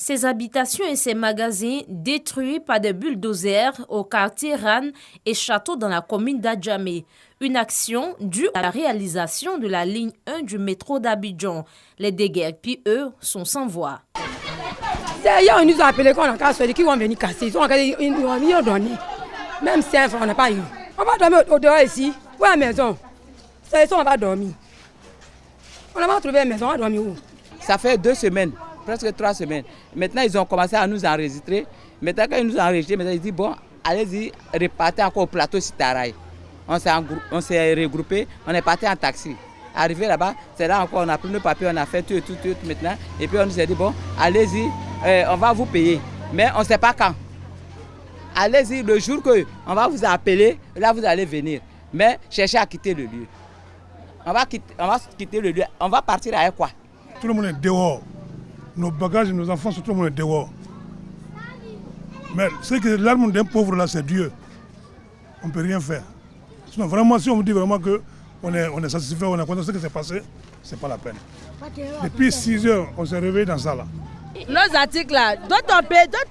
Ces habitations et ces magasins détruits par des bulldozers au quartier Ran et Château dans la commune d'Adjamé. Une action due à la réalisation de la ligne 1 du métro d'Abidjan. Les déguerpis, eux, sont sans voix. Hier, ils nous ont appelé qu'on a cassé, qui vont venir casser. Ils ont donné. Même si on n'a pas eu. On va dormir au dehors ici, ou à la maison. C'est ça, on va dormir. On n'a pas trouvé une maison, on va dormir où? Ça fait 2 semaines, presque 3 semaines. Maintenant, ils ont commencé à nous enregistrer. Maintenant, quand ils nous ont enregistrés, ils disent bon, allez-y, repartez encore au plateau Sitaraï. On s'est regroupés, on est parti en taxi. Arrivé là-bas, c'est là encore, on a pris nos papiers, on a fait tout maintenant. Et puis on nous a dit bon, allez-y, on va vous payer. Mais on ne sait pas quand. Allez-y, le jour qu'on va vous appeler, là vous allez venir. Mais cherchez à quitter le lieu. On va quitter le lieu. On va partir avec quoi? Tout le monde est dehors. Nos bagages, nos enfants, tout le monde est dehors. Mais c'est que l'arme d'un pauvre là, c'est Dieu. On ne peut rien faire. Sinon, vraiment, si on vous dit vraiment qu'on est satisfait, on est content de ce qui s'est passé, ce n'est pas la peine. Depuis 6 heures, on s'est réveillé dans ça là. Nos articles là, d'autres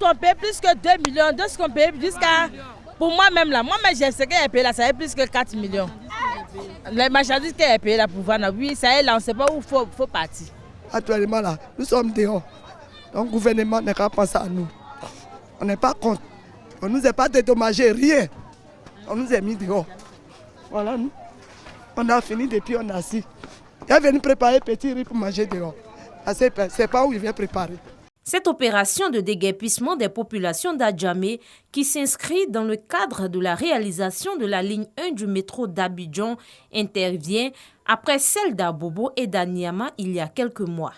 on paye plus que 2 millions, d'autres qu'on paye jusqu'à... Pour moi-même là, moi-même j'ai ce qu'elle paye là, ça fait plus que 4 millions. Les marchandises qu'elle paye là pour vendre, oui, ça est là, on ne sait pas où il faut partir. Actuellement là, nous sommes dehors. Donc le gouvernement n'est qu'à penser à nous. On n'est pas contre. On ne nous a pas dédommagé, rien. On nous a mis dehors. Voilà, nous. On a fini depuis, on a assis. Il est venu préparer petit riz pour manger dehors. C'est pas où il vient préparer. Cette opération de déguerpissement des populations d'Adjamé, qui s'inscrit dans le cadre de la réalisation de la ligne 1 du métro d'Abidjan, intervient après celle d'Abobo et d'Aniama il y a quelques mois.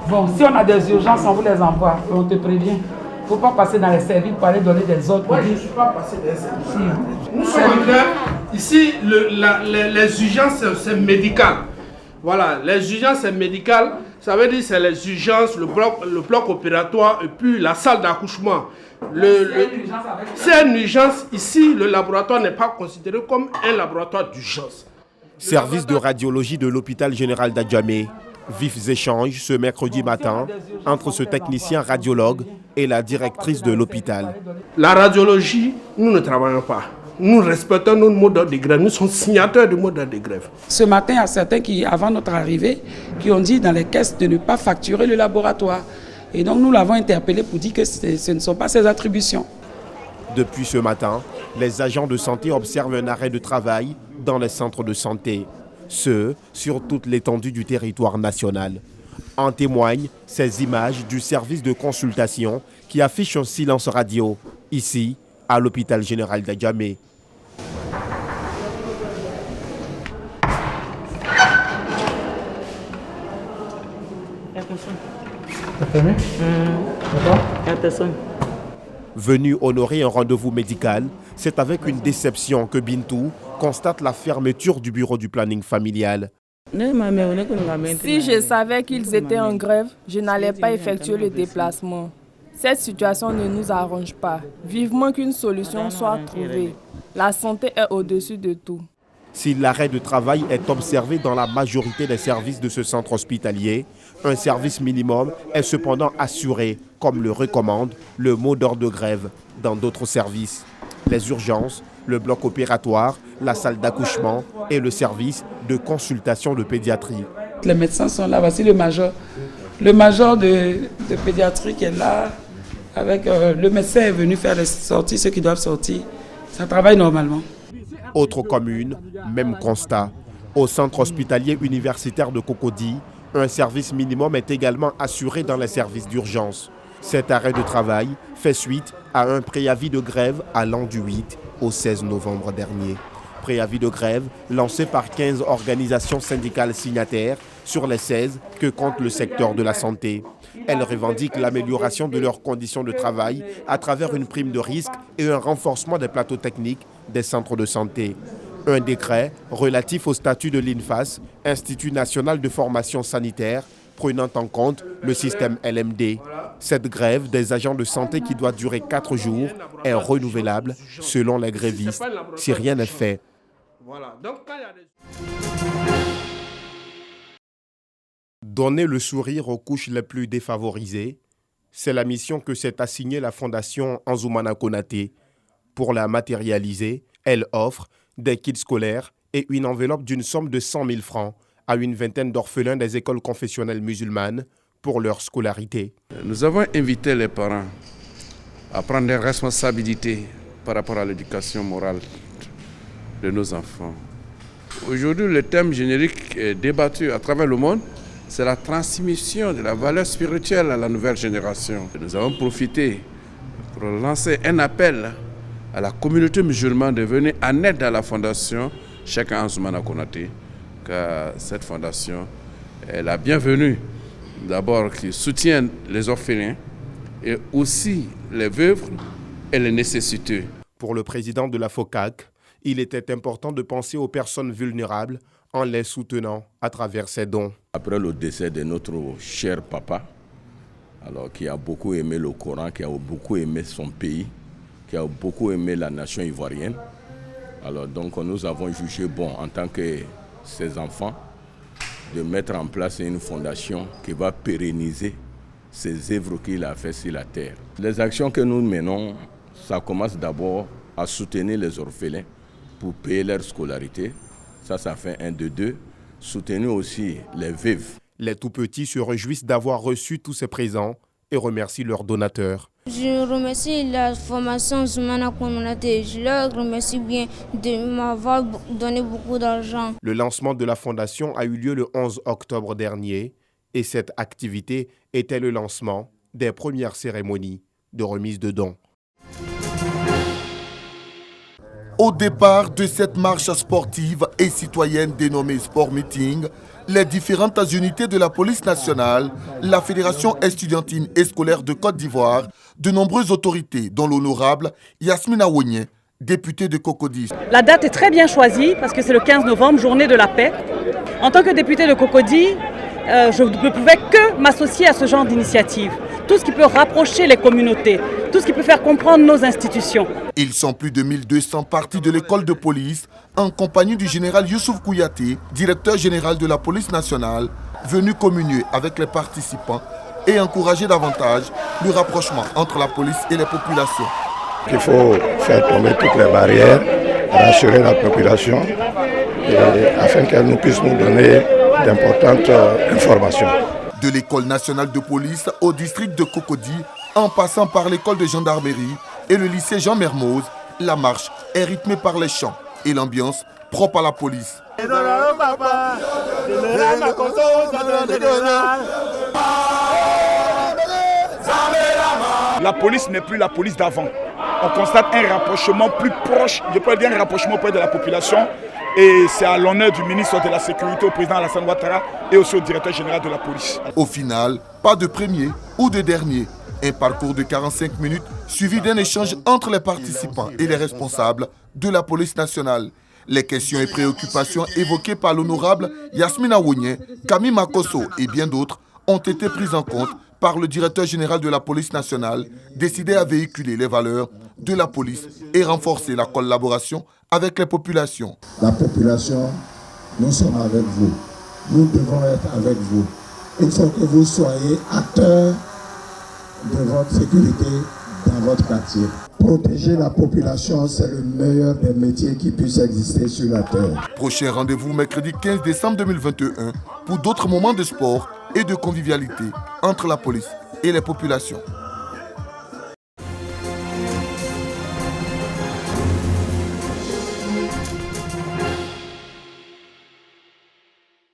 Bon, si on a des urgences, on vous les envoie, on te prévient. Il ne faut pas passer dans les services pour aller donner des ordres. Moi, je ne suis pas passé dans les services. Nous sommes en grève. Ici, les urgences, c'est médical. Voilà, les urgences, c'est médical. Ça veut dire que c'est les urgences, le bloc opératoire et puis la salle d'accouchement. C'est une urgence. Ici, le laboratoire n'est pas considéré comme un laboratoire d'urgence. Service de radiologie de l'hôpital général d'Adjamé. Vifs échanges ce mercredi matin entre ce technicien radiologue et la directrice de l'hôpital. La radiologie, nous ne travaillons pas. Nous respectons notre mot d'ordre de grève. Nous sommes signataires du mot d'ordre de grève. Ce matin, il y a certains qui, avant notre arrivée, qui ont dit dans les caisses de ne pas facturer le laboratoire. Et donc nous l'avons interpellé pour dire que ce ne sont pas ses attributions. Depuis ce matin, les agents de santé observent un arrêt de travail dans les centres de santé. Ce, sur toute l'étendue du territoire national. En témoignent ces images du service de consultation qui affiche un silence radio, ici, à l'hôpital général d'Adjamé. Venu honorer un rendez-vous médical, c'est avec une déception que Bintou constate la fermeture du bureau du planning familial. Si je savais qu'ils étaient en grève, je n'allais pas effectuer le déplacement. Cette situation ne nous arrange pas. Vivement qu'une solution soit trouvée. La santé est au-dessus de tout. Si l'arrêt de travail est observé dans la majorité des services de ce centre hospitalier, un service minimum est cependant assuré, comme le recommande le mot d'ordre de grève dans d'autres services. Les urgences, le bloc opératoire, la salle d'accouchement et le service de consultation de pédiatrie. Les médecins sont là, voici le major. Le major de pédiatrie qui est là, avec le médecin est venu faire les sorties, ceux qui doivent sortir. Ça travaille normalement. Autre commune, même constat. Au centre hospitalier universitaire de Cocody, un service minimum est également assuré dans les services d'urgence. Cet arrêt de travail fait suite à un préavis de grève allant du 8 au 16 novembre dernier. Préavis de grève lancé par 15 organisations syndicales signataires sur les 16 que compte le secteur de la santé. Elles revendiquent l'amélioration de leurs conditions de travail à travers une prime de risque et un renforcement des plateaux techniques des centres de santé. Un décret relatif au statut de l'INFAS, Institut national de formation sanitaire, prenant en compte le système LMD. Cette grève des agents de santé qui doit durer 4 jours est renouvelable selon les grévistes si rien n'est fait. Donner le sourire aux couches les plus défavorisées, c'est la mission que s'est assignée la Fondation Anzoumana Konaté. Pour la matérialiser, elle offre des kits scolaires et une enveloppe d'une somme de 100 000 francs à une vingtaine d'orphelins des écoles confessionnelles musulmanes pour leur scolarité. Nous avons invité les parents à prendre des responsabilités par rapport à l'éducation morale de nos enfants. Aujourd'hui, le thème générique est débattu à travers le monde, c'est la transmission de la valeur spirituelle à la nouvelle génération. Nous avons profité pour lancer un appel à la communauté musulmane de venir en aide à la fondation Cheikh Anzoumana Konaté, car cette fondation est la bienvenue, d'abord qui soutient les orphelins et aussi les veuves et les nécessiteux. Pour le président de la FOCAC, il était important de penser aux personnes vulnérables en les soutenant à travers ses dons. Après le décès de notre cher papa, alors, qui a beaucoup aimé le Coran, qui a beaucoup aimé son pays, qui a beaucoup aimé la nation ivoirienne, alors donc nous avons jugé bon en tant que ses enfants de mettre en place une fondation qui va pérenniser ces œuvres qu'il a fait sur la terre. Les actions que nous menons, ça commence d'abord à soutenir les orphelins pour payer leur scolarité. Ça fait 1, 2, 2. Soutenir aussi les veuves. Les tout-petits se réjouissent d'avoir reçu tous ces présents et remercient leurs donateurs. Je remercie la Fondation Anzoumana Konaté. Je leur remercie bien de m'avoir donné beaucoup d'argent. Le lancement de la fondation a eu lieu le 11 octobre dernier et cette activité était le lancement des premières cérémonies de remise de dons. Au départ de cette marche sportive et citoyenne dénommée Sport Meeting, les différentes unités de la police nationale, la Fédération estudiantine et scolaire de Côte d'Ivoire, de nombreuses autorités, dont l'honorable Yasmine Awonye, députée de Cocody. La date est très bien choisie parce que c'est le 15 novembre, journée de la paix. En tant que députée de Cocody, je ne pouvais que m'associer à ce genre d'initiative. Tout ce qui peut rapprocher les communautés, tout ce qui peut faire comprendre nos institutions. Ils sont plus de 1200 partis de l'école de police en compagnie du général Youssouf Kouyaté, directeur général de la police nationale, venu communier avec les participants et encourager davantage le rapprochement entre la police et les populations. Il faut faire tomber toutes les barrières, rassurer la population afin qu'elle nous puisse nous donner d'importantes informations. De l'école nationale de police au district de Cocody, en passant par l'école de gendarmerie et le lycée Jean Mermoz, la marche est rythmée par les chants et l'ambiance propre à la police. La police n'est plus la police d'avant. On constate un rapprochement plus proche, je peux dire un rapprochement auprès de la population. Et c'est à l'honneur du ministre de la Sécurité, au président Alassane Ouattara et aussi au directeur général de la police. Au final, pas de premier ou de dernier. Un parcours de 45 minutes suivi d'un échange entre les participants et les responsables de la police nationale. Les questions et préoccupations évoquées par l'honorable Yasmine Awonye, Camille Makosso et bien d'autres ont été prises en compte par le directeur général de la police nationale, décidé à véhiculer les valeurs de la police et renforcer la collaboration avec les populations. La population, nous sommes avec vous. Nous devons être avec vous. Il faut que vous soyez acteurs de votre sécurité dans votre quartier. Protéger la population, c'est le meilleur des métiers qui puissent exister sur la terre. Prochain rendez-vous mercredi 15 décembre 2021 pour d'autres moments de sport et de convivialité entre la police et les populations.